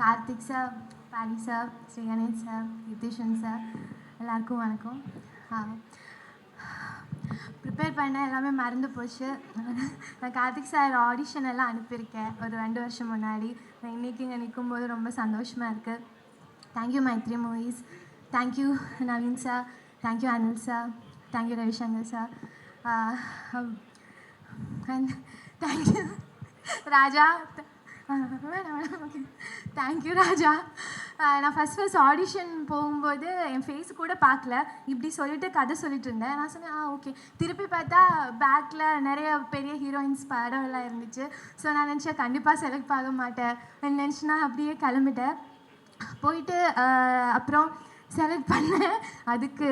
Karthik sir, Pari sir, Sri Ganesh sir, Nithishan sir, எல்லாருக்கும் வணக்கம். Prepare பண்ண எல்லாமே மறந்து போச்சு. நான் கார்த்திக் சார் ஆடிஷன் எல்லாம் அனுப்பியிருக்கேன் ஒரு 2 வருஷம் முன்னாடி. நான் இன்றைக்கி இங்கே நிற்கும்போது ரொம்ப சந்தோஷமாக இருக்குது. Thank you Mythri Movies, thank you Naveen sir, thank you Anil sir, thank you Ravishankar sir, and thank you Raja. Okay, thank you Raja. நான் ஃபஸ்ட் ஆடிஷன் போகும்போது என் ஃபேஸ் கூட பார்க்கல, இப்படி சொல்லிட்டு கதை சொல்லிட்டு இருந்தேன். நான் சொன்னேன் ஓகே. திருப்பி பார்த்தா பேக்கில் நிறைய பெரிய ஹீரோயின்ஸ் படம் எல்லாம் இருந்துச்சு. ஸோ நான் நினச்சேன் கண்டிப்பாக செலக்ட் ஆக மாட்டேன் நினச்சினா அப்படியே கிளம்பிட்டேன். போயிட்டு அப்புறம் செலக்ட் பண்ணேன். அதுக்கு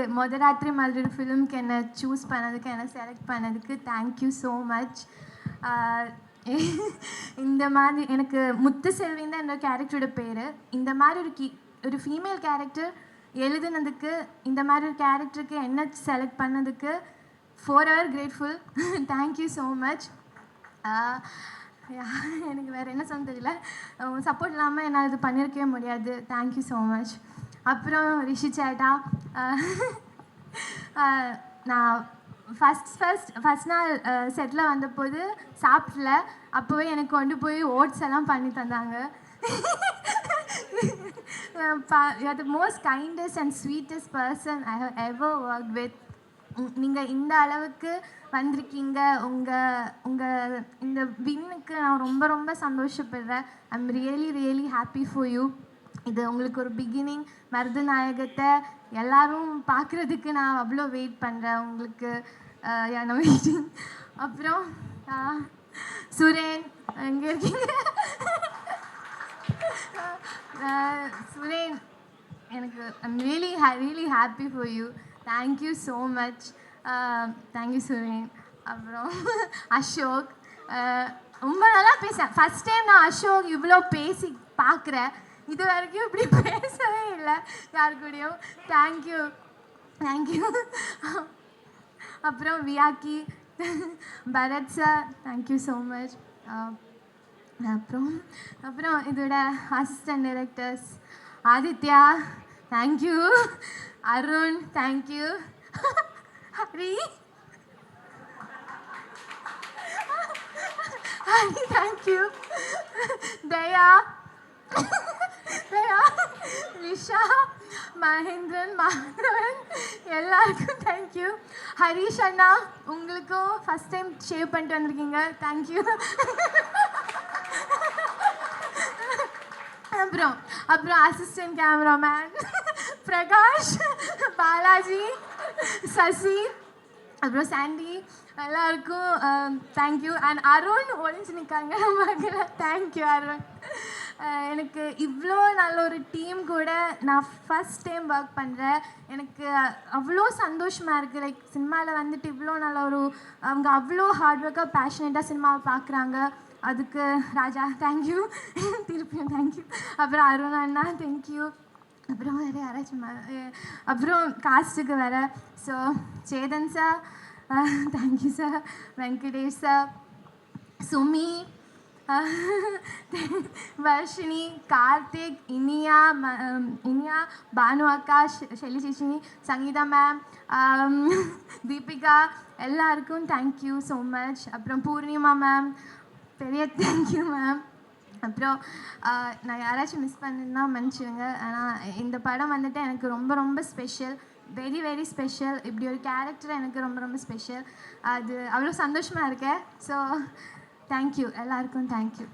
ராத்திரி மலர் ஃபிலிம்க்கு என்னை சூஸ் பண்ணதுக்கு, என்னை செலக்ட் பண்ணதுக்கு தேங்க்யூ ஸோ மச். இந்த மாதிரி எனக்கு முத்து செல்வின் தான் என்னோட கேரக்டரோட பேர். இந்த மாதிரி ஒரு ஃபீமேல் கேரக்டர் எழுதுனதுக்கு, இந்த மாதிரி ஒரு கேரக்டருக்கு என்ன செலக்ட் பண்ணதுக்கு forever grateful. Thank you so much. எனக்கு வேறு என்ன சொல்ல தெரியல. சப்போர்ட் இல்லாமல் என்னால் இது பண்ணியிருக்கவே முடியாது. Thank you so much. அப்புறம் ரிஷி சேட்டா, நான் ஃபஸ்ட் நாள் செட்டில் வந்தபோது சாப்பிடல. அப்போவே எனக்கு கொண்டு போய் ஓட்ஸ் எல்லாம் பண்ணி தந்தாங்க. The most kindest and sweetest person I have ever work with. நீங்கள் இந்த அளவுக்கு வந்திருக்கீங்க. உங்கள் இந்த வின்னுக்கு நான் ரொம்ப ரொம்ப சந்தோஷப்படுறேன். I am really happy for you. இது உங்களுக்கு ஒரு பிகினிங். மருதநாயகத்தை எல்லோரும் பார்க்குறதுக்கு நான் அவ்வளோ வெயிட் பண்ணுறேன். உங்களுக்கு நான் வெயிட்டிங். அப்புறம் சுரேன், எங்கே இருக்கீங்க? சுரேன், எனக்கு I'm really happy for you. Thank you so much. Thank you Suren. அப்புறம் அசோக், ரொம்ப நல்லா பேசுகிறேன். ஃபஸ்ட் டைம் நான் அசோக் இவ்வளோ பேசி பார்க்குறேன். இது வரைக்கும் இப்படி பேசவே இல்லை யாரு கூடயும். தேங்க்யூ. அப்புறம் வியாக்கி, Bharath sir, thank you so much. அப்புறம் இதோட assistant directors Aditya, thank you. Arun, thank you. Hari, thank you. Daya, Risha, Mahendran, Madhavan, எல்லாருக்கும் தேங்க்யூ. ஹரிஷ் அண்ணா, உங்களுக்கும் ஃபஸ்ட் டைம் ஷேவ் பண்ணிட்டு வந்திருக்கீங்க. தேங்க்யூ. அப்புறம் அசிஸ்டன்ட் கேமராமேன் பிரகாஷ், பாலாஜி, சசி, அப்புறம் சாண்டி, எல்லாருக்கும் தேங்க்யூ. அண்ட் அருண் ஒழிஞ்சு நிற்காங்க மகளை. தேங்க்யூ அருண். எனக்கு இவ்வளோ நல்ல ஒரு டீம் கூட நான் ஃபஸ்ட் டைம் ஒர்க் பண்ணுறேன். எனக்கு அவ்வளோ சந்தோஷமாக இருக்குது. லைக் சினிமாவில் வந்துட்டு இவ்வளோ நல்ல அவங்க அவ்வளோ ஹார்ட் ஒர்க்காக பேஷனேட்டாக சினிமாவை பார்க்குறாங்க. அதுக்கு ராஜா தேங்க்யூ. திருப்பியும் தேங்க்யூ. அப்புறம் அருண் அண்ணா தேங்க்யூ. அப்புறம் வேறு யாராச்சும் அப்புறம் காஸ்ட்டுக்கு வேறு. So Chetan sir, thank you sir. Venkatesh sir, Sumi, Varshini, Karthik, Iniya, Banu அக்கா, ஷெல்லி சேஷினி, சங்கீதா மேம், தீபிகா, எல்லாருக்கும் தேங்க்யூ ஸோ மச். அப்புறம் பூர்ணிமா மேம், பெரிய தேங்க்யூ மேம். அப்புறம் நான் யாராச்சும் மிஸ் பண்ணிருந்தா மன்னிச்சுடுங்க. ஆனால் இந்த படம் வந்துட்டு எனக்கு ரொம்ப ரொம்ப ஸ்பெஷல், வெரி ஸ்பெஷல். இப்படி ஒரு கேரக்டர் எனக்கு ரொம்ப ரொம்ப ஸ்பெஷல். அது அவ்வளோ சந்தோஷமாக இருக்கேன். ஸோ தேங்க்யூ எல்லாருக்கும். தேங்க்யூ.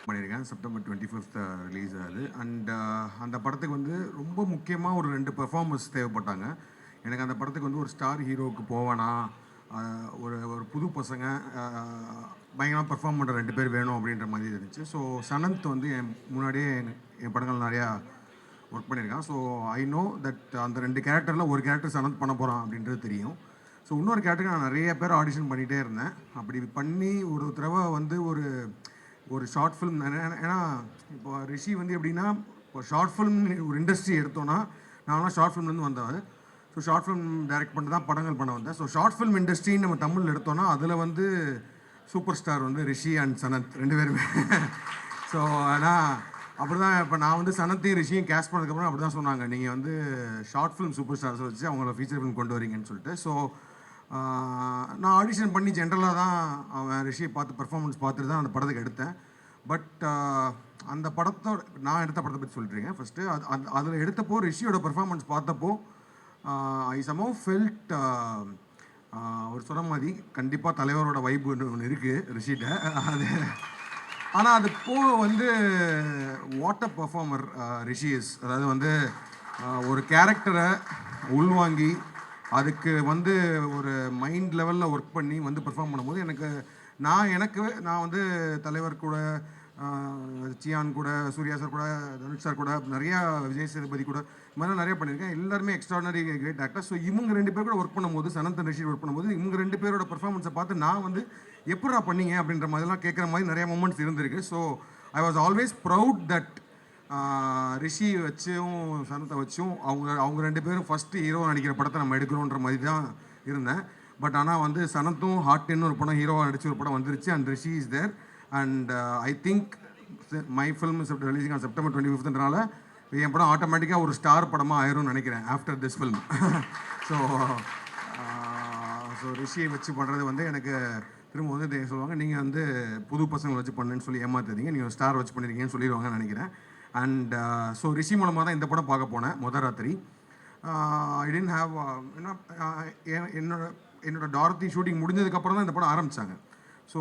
பண்ணியிருக்கேன். செப்டம்பர் 25 ரிலீஸ் ஆகுது. அண்ட் அந்த படத்துக்கு வந்து ரொம்ப முக்கியமாக ஒரு 2 பெர்ஃபார்மன்ஸ் தேவைப்பட்டாங்க. எனக்கு அந்த படத்துக்கு வந்து ஒரு ஸ்டார் ஹீரோவுக்கு போவேனா, ஒரு புது பசங்க பயங்கரமாக பெர்ஃபார்ம் பண்ணுற 2 பேர் வேணும் அப்படின்ற மாதிரி இருந்துச்சு. ஸோ சனந்த் வந்து முன்னாடியே என் படங்கள் நிறையா ஒர்க் பண்ணியிருக்கான். ஸோ ஐ நோ தட் அந்த 2 கேரக்டரில் ஒரு கேரக்டர் சனந்த் பண்ண போகிறான் அப்படின்றது தெரியும். ஸோ இன்னொரு கேரக்டருக்கு நான் நிறைய பேர் ஆடிஷன் பண்ணிகிட்டே இருந்தேன். அப்படி பண்ணி ஒரு தடவை வந்து ஒரு ஷார்ட் ஃபிலிம், ஏன்னா இப்போ ரிஷி வந்து எப்படின்னா, இப்போ ஷார்ட் ஃபிலிம் ஒரு இண்டஸ்ட்ரி எடுத்தோன்னா, நான்லாம் ஷார்ட் ஃபிலிம்லேருந்து வந்தவன். ஸோ ஷார்ட் ஃபிலிம் டைரக்ட் பண்ணி தான் படங்கள் பண்ண வந்தேன். ஸோ ஷார்ட் ஃபிலிம் இண்டஸ்ட்ரின்னு நம்ம தமிழில் எடுத்தோன்னா அதில் வந்து சூப்பர் ஸ்டார் வந்து ரிஷி அண்ட் சனத் ரெண்டு பேருமே. ஸோ ஆனால் அப்படி தான் இப்போ நான் வந்து சனத்தையும் ரிஷியும் கேஸ்ட் பண்ணதுக்கப்புறம் அப்படி தான் சொன்னாங்க, நீங்கள் வந்து ஷார்ட் ஃபிலிம் சூப்பர் ஸ்டார்ஸை வச்சு அவங்கள ஃபீச்சர் ஃபிலிம் கொண்டு வரீங்கன்னு சொல்லிட்டு. ஸோ நான் ஆடிஷன் பண்ணி ஜென்ரலாக தான் அவன் ரிஷியை பார்த்து பெர்ஃபார்மன்ஸ் பார்த்துட்டு தான் அந்த படத்துக்கு எடுத்தேன். பட் அந்த படத்தோட நான் எடுத்த படத்தை பற்றி சொல்லிட்டுருக்கேன் ஃபஸ்ட்டு. அதில் எடுத்தப்போ ரிஷியோட பெர்ஃபார்மன்ஸ் பார்த்தப்போ ஐ சமவ் ஃபெல்ட் அவர் சொன்ன மாதிரி கண்டிப்பாக தலைவரோட வைப்பு ஒன்று இருக்குது ரிஷிட்ட. அது ஆனால் அது வந்து வாட்டர் பர்ஃபார்மர் ரிஷி இஸ். அதாவது வந்து ஒரு கேரக்டரை உள்வாங்கி அதுக்கு வந்து ஒரு மைண்ட் லெவலில் ஒர்க் பண்ணி வந்து பெர்ஃபார்ம் பண்ணும்போது நான் வந்து தலைவர் கூட, சியான் கூட, சூர்யா சார் கூட, தனுஷ் சார் கூட, நிறையா விஜய் சேதுபதி கூட இது மாதிரிலாம் நிறைய பண்ணியிருக்கேன். எல்லாருமே எக்ஸ்ட்ராடனரி கிரேட் ஆக்டர். ஸோ இவங்க ரெண்டு பேர் கூட ஒர்க் பண்ணும்போது, சனந்த் ரிஷி ஒர்க் பண்ணும்போது இவங்க ரெண்டு பேரோட பெர்ஃபார்மன்ஸை பார்த்து நான் வந்து எப்படா பண்ணீங்க அப்படின்ற மாதிரிலாம் கேட்குற மாதிரி நிறைய மூமெண்ட்ஸ் இருந்திருக்கு. So I was always proud that Rishi வச்சும் சனத்தை வச்சும் அவங்க ரெண்டு பேரும் ஃபஸ்ட்டு ஹீரோ நடிக்கிற படத்தை நம்ம எடுக்கிறோன்ற மாதிரி தான் இருந்தேன். பட் ஆனால் வந்து சனத்தும் ஹார்ட்னு ஒரு படம் ஹீரோவாக நடிச்சு ஒரு படம் வந்துருச்சு and Rishi is there. And I think my film is releasing on September 25னால என் படம் ஆட்டோமேட்டிக்காக ஒரு ஸ்டார் படமாக ஆயிரும்னு நினைக்கிறேன் ஆஃப்டர் திஸ் ஃபில்ம். ஸோ ரிஷியை வச்சு பண்ணுறது வந்து எனக்கு திரும்ப வந்து சொல்லுவாங்க, நீங்கள் வந்து புது பசங்களை வச்சு பண்ணுன்னு சொல்லி ஏமாத்துறீங்க, நீங்கள் ஸ்டார் வச்சு பண்ணியிருக்கீங்கன்னு சொல்லிடுவாங்கன்னு நினைக்கிறேன். அண்ட் ஸோ ரிஷி மூலமாக தான் இந்த படம் பார்க்க போனேன் முதல் ராத்திரி. ஐ டென்ட் ஹாவ் என்னோட டார்த்தி ஷூட்டிங் முடிஞ்சதுக்கப்புறம் தான் இந்த படம் ஆரம்பித்தாங்க. ஸோ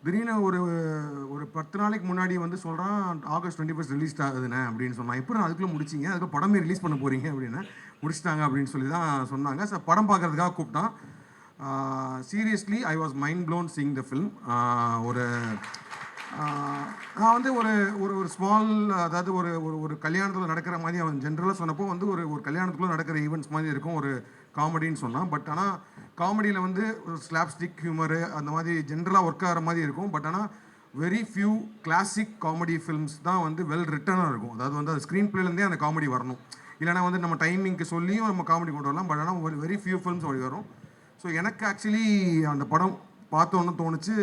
திடீர்னு ஒரு 10 நாளைக்கு முன்னாடி வந்து சொல்கிறான் ஆகஸ்ட் 21 ரிலீஸ் ஆகுதுண்ணே அப்படின்னு சொன்னான். இப்போ அதுக்குள்ளே முடிச்சிங்க, அதுக்கு படமே ரிலீஸ் பண்ண போகிறீங்க அப்படின்னா முடிச்சிட்டாங்க அப்படின்னு சொல்லி தான் சொன்னாங்க. ஸோ படம் பார்க்குறதுக்காக கூப்பிட்டான். Seriously I was mind blown seeing the film. நான் வந்து ஒரு ஸ்மால், அதாவது ஒரு கல்யாணத்தில் நடக்கிற மாதிரி அவன் ஜென்ரலாக சொன்னப்போ வந்து ஒரு கல்யாணத்துக்குள்ளே நடக்கிற ஈவெண்ட்ஸ் மாதிரி இருக்கும், ஒரு காமெடின்னு சொன்னான். பட் ஆனால் காமெடியில் வந்து ஒரு ஸ்லாப்ஸ்டிக் ஹியூமரு அந்த மாதிரி ஜென்ரலாக ஒர்க் ஆகிற மாதிரி இருக்கும். பட் ஆனால் very few classic comedy films தான் வந்து வெல் ரிட்டனாக இருக்கும். அதாவது வந்து அது ஸ்க்ரீன் பிளேலேருந்தே அந்த காமெடி வரணும், இல்லைனா வந்து நம்ம டைமிங்க்கு சொல்லியும் நம்ம காமெடி கொண்டு வரலாம். பட் ஆனால் வெரி ஃபியூ ஃபில்ம்ஸ் அப்படி வரும். ஸோ எனக்கு ஆக்சுவலி அந்த படம் பார்த்தோன்னு தோணுச்சு,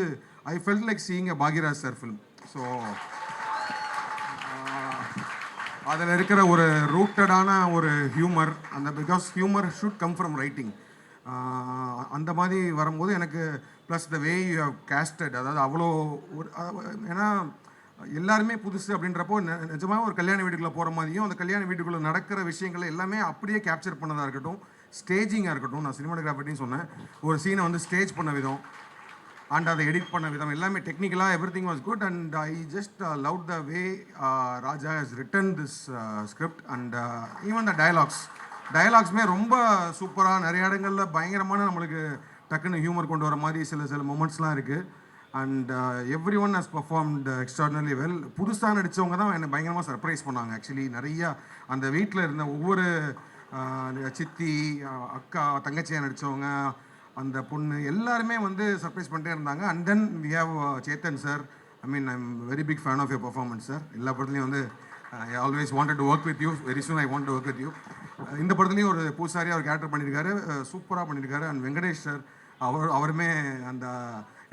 I felt like seeing a Bhagyaraj sir film. So அதில் இருக்கிற ஒரு ரூட்டடான ஒரு ஹியூமர், அந்த because humour should come from writing, அந்த மாதிரி வரும்போது எனக்கு plus the way you have casted, அதாவது அவ்வளோ ஒரு ஏன்னா எல்லாருமே புதுசு அப்படின்றப்போ நிஜமாக ஒரு கல்யாண வீட்டுக்குள்ளே போகிற மாதிரியும் அந்த கல்யாண வீட்டுக்குள்ளே நடக்கிற விஷயங்களை எல்லாமே அப்படியே கேப்சர் பண்ணதாக இருக்கட்டும், ஸ்டேஜிங்காக இருக்கட்டும். நான் சினிமாட்டோகிராஃபின்னு சொன்னேன், ஒரு சீனை வந்து ஸ்டேஜ் பண்ண விதம் அண்ட் அதை எடிட் பண்ண விதம் எல்லாமே டெக்னிக்கலாக everything was good. And I just love the way Raja has written this script and even the டயலாக்ஸுமே ரொம்ப சூப்பராக, நிறைய இடங்களில் பயங்கரமான நம்மளுக்கு டக்குன்னு ஹியூமர் கொண்டு வர மாதிரி சில மொமெண்ட்ஸ்லாம் இருக்குது. And every one has performed extraordinary well. புதுசாக நடித்தவங்க தான் என்னை பயங்கரமாக சர்ப்ரைஸ் பண்ணாங்க. ஆக்சுவலி நிறையா அந்த வீட்டில் இருந்த ஒவ்வொரு சித்தி, அக்கா, தங்கச்சியாக நடித்தவங்க, அந்த பொண்ணு எல்லாருமே வந்து சர்ப்ரைஸ் பண்ணிட்டே இருந்தாங்க. And then we have Chetan sir. I mean I am very big fan of your performance sir. எல்லா படத்துலையும் வந்து I always wanted to work with you, very soon I want to work with you. இந்த படத்துலையும் ஒரு பூசாரியாக ஒரு character பண்ணியிருக்காரு, சூப்பராக பண்ணியிருக்காரு. அண்ட் வெங்கடேஷ் சார் அவருமே அந்த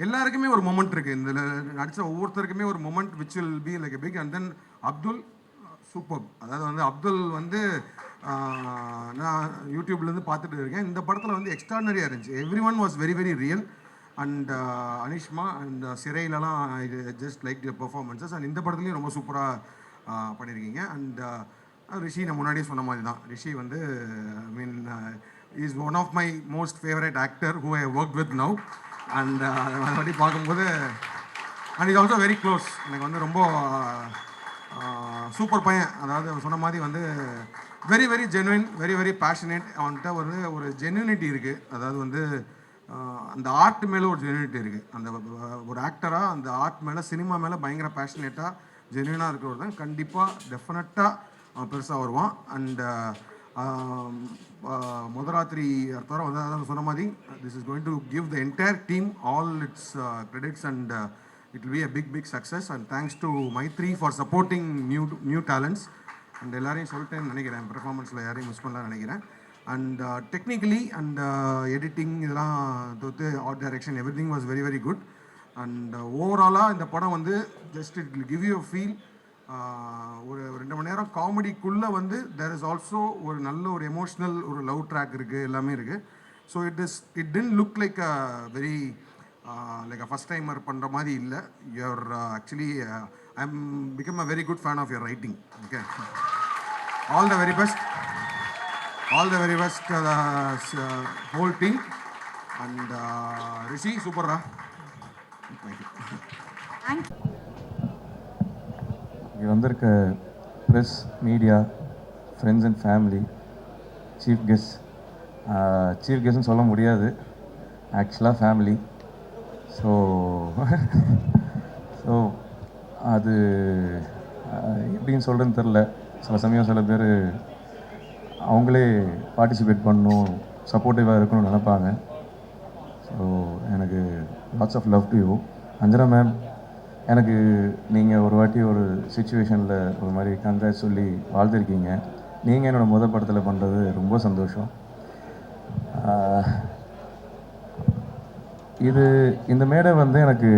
எல்லாருக்குமே ஒரு மொமெண்ட் இருக்குது, இந்த நடித்த ஒவ்வொருத்தருக்குமே ஒரு moment which will be like a big. And then Abdul super. அதாவது வந்து அப்துல் வந்து நான் யூடியூப்லேருந்து பார்த்துட்டு இருக்கேன். இந்த படத்தில் வந்து எக்ஸ்ட்ராடனரியாக இருந்துச்சு. Everyone was very very real. And Anishma and சிறையிலலாம் இது ஜஸ்ட் லைக் தி பெர்ஃபார்மன்ஸஸ். அண்ட் இந்த படத்துலையும் ரொம்ப சூப்பராக பண்ணியிருக்கீங்க. அண்ட் ரிஷி நான் முன்னாடியே சொன்ன மாதிரி தான், ரிஷி வந்து I mean is one of my most favourite actor who I work with now. And அதை பற்றி பார்க்கும்போது and is also very close. எனக்கு வந்து ரொம்ப சூப்பர் பையன். அதாவது சொன்ன மாதிரி வந்து very very genuine, very very passionate. அவன்கிட்ட ஒரு ஜென்யூனிட்டி இருக்குது. அதாவது வந்து அந்த ஆர்ட் மேலே ஒரு ஜென்யூனிட்டி இருக்குது. அந்த ஒரு ஆக்டராக அந்த ஆர்ட் மேலே, சினிமா மேலே பயங்கர பேஷனேட்டாக ஜென்யூனாக இருக்கிறவர் தான் கண்டிப்பாக டெஃபினட்டாக அவன் பெருசாக வருவான். அண்ட் முதராத்திரி தவிர வந்து சொன்ன மாதிரி this is going to give the entire team all it's credits and it will be a big success. And thanks to Maitri for supporting new talents. And எல்லாரையும் சொல்லிட்டேன்னு நினைக்கிறேன், பெர்ஃபார்மன்ஸில் யாரையும் மிஸ் பண்ணலான்னு நினைக்கிறேன். அண்ட் டெக்னிக்கலி அண்ட் எடிட்டிங் இதெல்லாம் தோற்று art direction every thing was very very good. And ஓவராலாக இந்த படம் வந்து just it will give you feel. ஒரு 2 மணி நேரம் காமெடிக்குள்ளே வந்து தேர் இஸ் ஆல்சோ ஒரு நல்ல ஒரு எமோஷ்னல் ஒரு லவ் ட்ராக் இருக்குது, எல்லாமே இருக்குது. So it didn't look like a very like a first timer பண்ணுற மாதிரி இல்லை. You're actually I am become a very good fan of your writing. Okay, all the very best, all the very best whole team. And Rishi சூப்பர்ரா, thank you. Thank you. இங்கே வந்திருக்க press, media, friends and family, chief கெஸ்ட்னு சொல்ல முடியாது, ஆக்சுவலாக family. So அது எப்படின்னு சொல்கிறேன்னு தெரில. சில சமயம் சில பேர் அவங்களே பார்ட்டிசிபேட் பண்ணணும், சப்போர்ட்டிவாக இருக்கணும்னு நினைப்பாங்க. ஸோ எனக்கு lots of love to you. Anjana ma'am, எனக்கு நீங்கள் ஒரு வாட்டி ஒரு சுச்சுவேஷனில் ஒரு மாதிரி கங்க்ராட்ஸ் சொல்லி வாழ்ந்துருக்கீங்க. நீங்கள் என்னோடய முதல் படத்தில் பண்ணுறது ரொம்ப சந்தோஷம். இந்த மேடை வந்து எனக்கு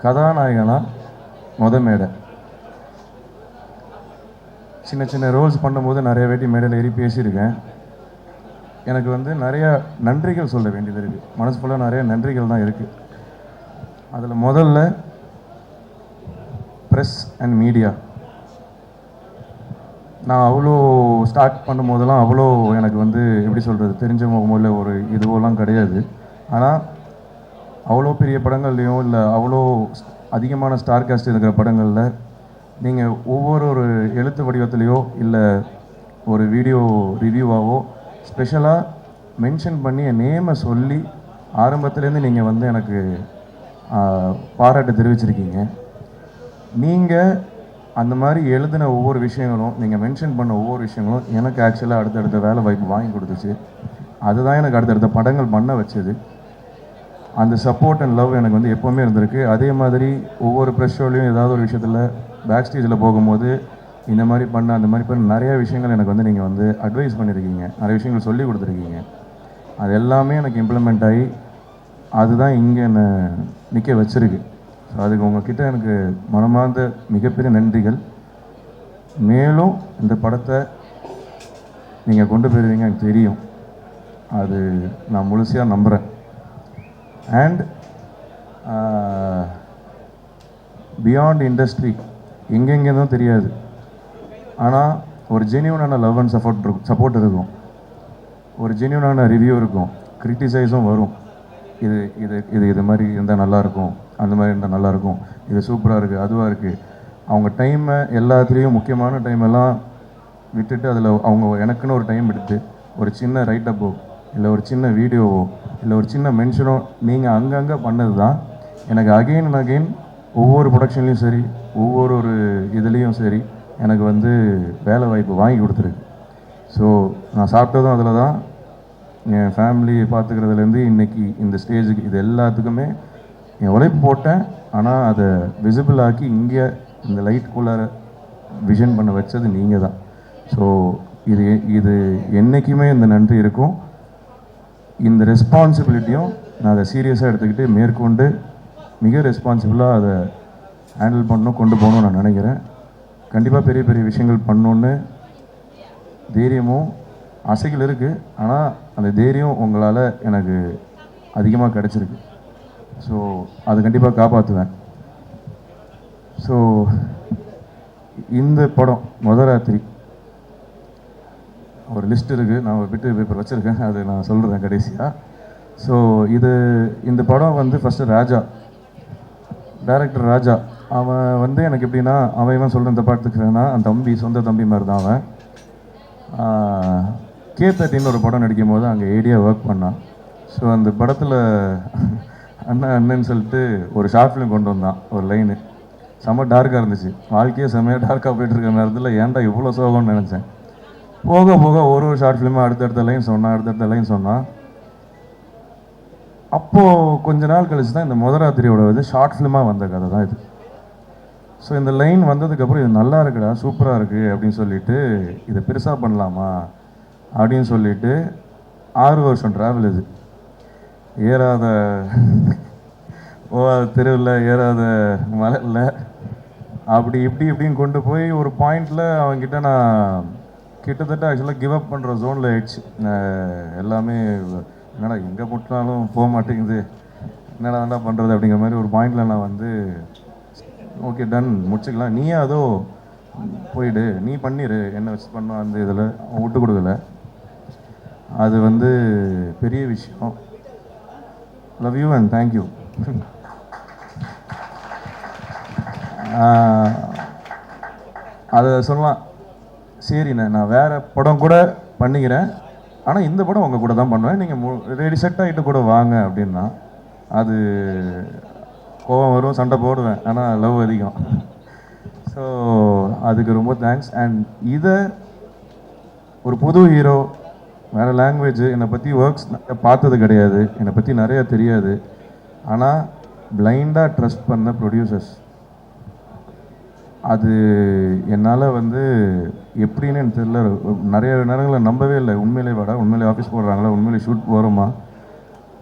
கதாநாயகனாக மேடை. சின்ன சின்ன ரோல்ஸ் பண்ணும்போது நிறைய வாட்டி மேடையில் ஏறி பேசியிருக்கேன். எனக்கு வந்து நிறையா நன்றிகள் சொல்ல வேண்டியது இருக்குது, மனசு ஃபுல்லாக நிறைய நன்றிகள் தான் இருக்குது. அதில் முதல்ல ப்ரெஸ் அண்ட் மீடியா. நான் அவ்வளோ ஸ்டார்ட் பண்ணும்போதெல்லாம் அவ்வளோ எனக்கு வந்து எப்படி சொல்கிறது, தெரிஞ்ச முகமூல ஒரு இதுவெல்லாம் கிடையாது. ஆனால் அவ்வளோ பெரிய படங்கள்லையும் இல்லை அவ்வளோ அதிகமான ஸ்டார் காஸ்ட் இருக்கிற படங்களில் நீங்கள் ஒவ்வொரு எழுத்து வடிவத்துலேயோ இல்லை ஒரு வீடியோ ரிவ்யூவாகவோ ஸ்பெஷலாக மென்ஷன் பண்ணி என் நேமை சொல்லி ஆரம்பத்துலேருந்து நீங்கள் வந்து எனக்கு பாராட்டு தெரிவிச்சிருக்கீங்க. நீங்கள் அந்த மாதிரி எழுதின ஒவ்வொரு விஷயங்களும், நீங்கள் மென்ஷன் பண்ண ஒவ்வொரு விஷயங்களும் எனக்கு ஆக்சுவலாக அடுத்தடுத்த வேலை வாய்ப்பு வாங்கி கொடுத்துச்சு. அதுதான் எனக்கு அடுத்தடுத்த படங்கள் பண்ண வச்சது. அந்த சப்போர்ட் அண்ட் லவ் எனக்கு வந்து எப்போவுமே இருந்திருக்கு. அதே மாதிரி ஒவ்வொரு ப்ரெஸ் ஷோலையும் ஏதாவது ஒரு விஷயத்தில் பேக் ஸ்டேஜில் போகும்போது இந்த மாதிரி பண்ண அந்த மாதிரி பண்ண நிறைய விஷயங்கள் எனக்கு வந்து நீங்கள் வந்து அட்வைஸ் பண்ணியிருக்கீங்க, நிறைய விஷயங்கள் சொல்லி கொடுத்துருக்கீங்க. அது எல்லாமே எனக்கு இம்ப்ளிமெண்ட் ஆகி அதுதான் இங்கே என்னை நிற்க வச்சுருக்கு. ஸோ அதுக்கு உங்கள்கிட்ட எனக்கு மனமார்ந்த மிகப்பெரிய நன்றிகள். மேலும் இந்த படத்தை நீங்கள் கொண்டு போயிருவீங்க எனக்கு தெரியும், அது நான் முழுமையாக நம்புகிறேன். அண்ட் பியாண்ட் இண்டஸ்ட்ரி எங்கெங்கேதான் தெரியாது, ஆனால் ஒரு ஜென்யூனான லவ் அண்ட் சப்போர்ட் இருக்கும், ஒரு ஜென்யூனான ரிவ்யூ இருக்கும், கிரிட்டிசைஸும் வரும். இது இது இது இது மாதிரி இருந்தால் நல்லாயிருக்கும், அந்த மாதிரி இருந்தால் நல்லாயிருக்கும், இது சூப்பராக இருக்குது, அதுவாக இருக்குது. அவங்க டைமை எல்லாத்துலேயும் முக்கியமான டைமெல்லாம் விட்டுட்டு அதில் அவங்க எனக்குன்னு ஒரு டைம் எடுத்து ஒரு சின்ன ரைட்டப்போ இல்லை ஒரு சின்ன வீடியோவோ இல்லை ஒரு சின்ன மென்ஷனோ நீங்கள் அங்கங்கே பண்ணது தான் எனக்கு அகெயின் அண்ட் அகெயின் ஒவ்வொரு ப்ரொடக்ஷன்லேயும் சரி ஒவ்வொரு இதுலேயும் சரி எனக்கு வந்து வேலை வாய்ப்பு வாங்கி கொடுத்துருக்கு. ஸோ நான் சாப்பிட்டதும் அதில் தான், என் ஃபேமிலி பார்த்துக்கிறதுலேருந்து இன்றைக்கி இந்த ஸ்டேஜுக்கு இது எல்லாத்துக்குமே என் உழைப்பு போட்டேன். ஆனால் அதை விசிபிள் ஆக்கி இங்கே இந்த லைட்டுக்குள்ளார விஷன் பண்ண வச்சது நீங்கள் தான். ஸோ இது என்றைக்குமே இந்த நன்றி இருக்கும். இந்த ரெஸ்பான்சிபிலிட்டியும் நான் அதை சீரியஸாக எடுத்துக்கிட்டு மேற்கொண்டு மிக ரெஸ்பான்சிபிளாக அதை ஹேண்டில் பண்ணணும், கொண்டு போகணும்னு நான் நினைக்கிறேன். கண்டிப்பாக பெரிய பெரிய விஷயங்கள் பண்ணணுன்னு தைரியமும் ஆசைகள் இருக்குது. ஆனால் அந்த தைரியம் உங்களால் எனக்கு அதிகமாக கிடச்சிருக்கு. ஸோ அதை கண்டிப்பாக காப்பாற்றுவேன். ஸோ இந்த படம் முதராத்திரி ஒரு லிஸ்ட் இருக்குது, நான் ஒரு பிட்டு பேப்பர் வச்சுருக்கேன், அது நான் சொல்கிறேன் கடைசியாக. ஸோ இந்த படம் வந்து ஃபஸ்ட்டு ராஜா, டைரக்டர் ராஜா, அவன் வந்து எனக்கு எப்படின்னா அவன் சொல்கிற இந்த படத்துக்குன்னா அந்த தம்பி சொந்த தம்பி மாதிரி தான் அவன். K13 ஒரு படம் நடிக்கும் போது அங்கே ஏடியா ஒர்க் பண்ணான். ஸோ அந்த படத்தில் அண்ணன்னு சொல்லிட்டு ஒரு ஷார்ட் ஃபிலிம் கொண்டு வந்தான், ஒரு லைனு செம்ம டார்க்காக இருந்துச்சு. வாழ்க்கையே செம்மையாக டார்க்காக போயிட்டு இருக்கிற நேரத்தில் ஏன்டா இவ்வளோ சோகம்னு நினச்சேன். போக போக ஒரு ஷார்ட் ஃபிலிமாக அடுத்தடுத்த லைன் சொன்னான். அப்போது கொஞ்ச நாள் கழிச்சு தான் இந்த முதராத்திரியோட இது ஷார்ட் ஃபிலிமாக வந்த கதை தான் இது. ஸோ இந்த லைன் வந்ததுக்கப்புறம் இது நல்லா இருக்குடா, சூப்பராக இருக்குது அப்படின்னு சொல்லிட்டு இதை பெருசாக பண்ணலாமா அப்படின்னு சொல்லிட்டு 6 வருஷம் ட்ராவல் இது. ஏறாத போகாத தெருவில் ஏறாத மலையில் அப்படி இப்படின்னு கொண்டு போய் ஒரு பாயிண்டில் அவங்ககிட்ட நான் கிட்டத்தட்ட ஆக்சுவலாக கிவ் அப் பண்ணுற ஜோனில் ஆயிடுச்சு. எல்லாமே என்னடா எங்கே முட்டினாலும் போக மாட்டேங்குது, என்னடா என்ன பண்ணுறது அப்படிங்கிற மாதிரி ஒரு பாயிண்டில் நான் வந்து ஓகே டன் முடிச்சுக்கலாம், நீயே அதோ போயிடு, நீ பண்ணிடு, என்ன வச்சு பண்ணோம் அந்த இதில் அவன் விட்டு கொடுக்கல. அது வந்து பெரிய விஷயம். Love you and thank you. அதை சொல்லலாம். சரிண்ணே, நான் வேறு படம் கூட பண்ணிக்கிறேன், ஆனால் இந்த படம் உங்கள் கூட தான் பண்ணுவேன், நீங்கள் ரெடி செட் ஆகிட்டு கூட வாங்க அப்படின்னா அது கோபம் வரும், சண்டை போடுவேன், ஆனால் லவ் அதிகம். ஸோ அதுக்கு ரொம்ப தேங்க்ஸ். அண்ட் இதை ஒரு புது ஹீரோ, வேறு லாங்குவேஜ், என்னை பற்றி ஒர்க்ஸ் பார்த்தது கிடையாது, என்னை பற்றி நிறையா தெரியாது, ஆனால் பிளைண்டாக ட்ரஸ்ட் பண்ண ப்ரொடியூசர்ஸ், அது என்னால் வந்து எப்படின்னு எனக்கு தெரியல. நிறைய நேரங்களில் நம்பவே இல்லை, உண்மையிலே வாடா, உண்மையிலே ஆஃபீஸ் போடுறாங்களா, உண்மையிலே ஷூட் போகிறோமா,